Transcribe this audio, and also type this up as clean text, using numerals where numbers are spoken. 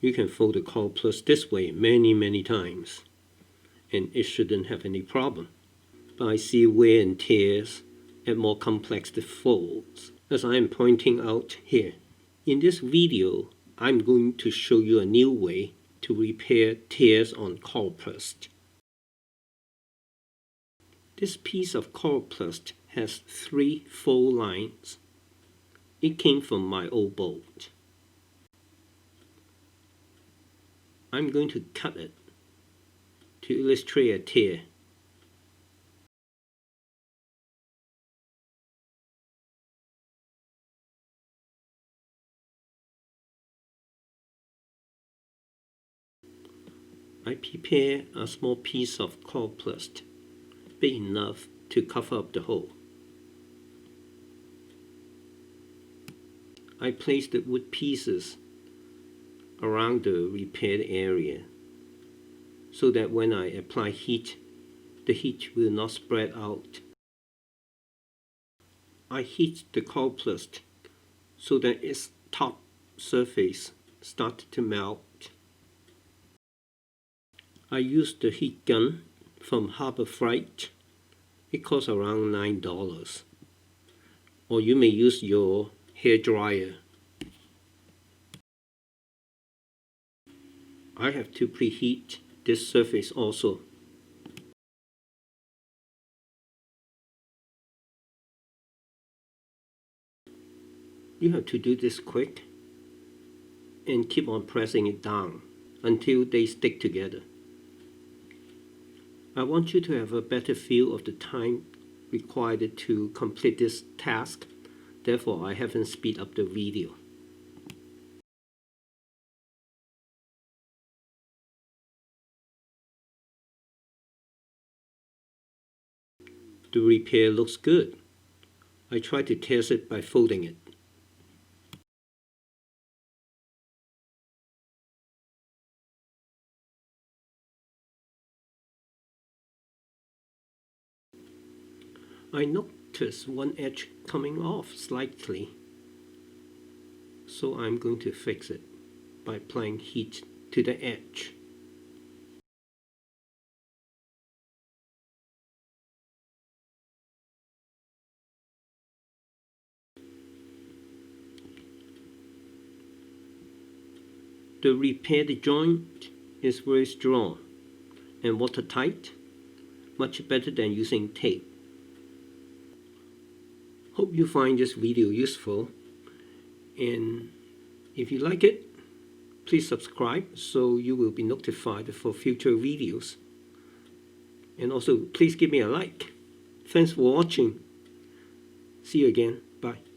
You can fold the Coroplast this way many times, and it shouldn't have any problem. But I see wear and tears and more complex folds, as I am pointing out here. In this video, I'm going to show you a new way to repair tears on Coroplast. This piece of Coroplast has 3 fold lines. It came from my old boat. I'm going to cut it to illustrate a tear. I prepare a small piece of Coroplast, big enough to cover up the hole. I place the wood pieces around the repaired area so that when I apply heat, the heat will not spread out. I heat the Coroplast so that its top surface starts to melt. I use the heat gun from Harbor Freight. It costs around $9. Or you may use your hair dryer. I have to preheat this surface also. You have to do this quick and keep on pressing it down until they stick together. I want you to have a better feel of the time required to complete this task. Therefore, I haven't speed up the video. The repair looks good. I try to test it by folding it. I notice one edge coming off slightly, so I'm going to fix it by applying heat to the edge. The repaired joint is very strong and watertight, much better than using tape. Hope you find this video useful, and if you like it, please subscribe so you will be notified for future videos. And also please give me a like. Thanks for watching. See you again. Bye.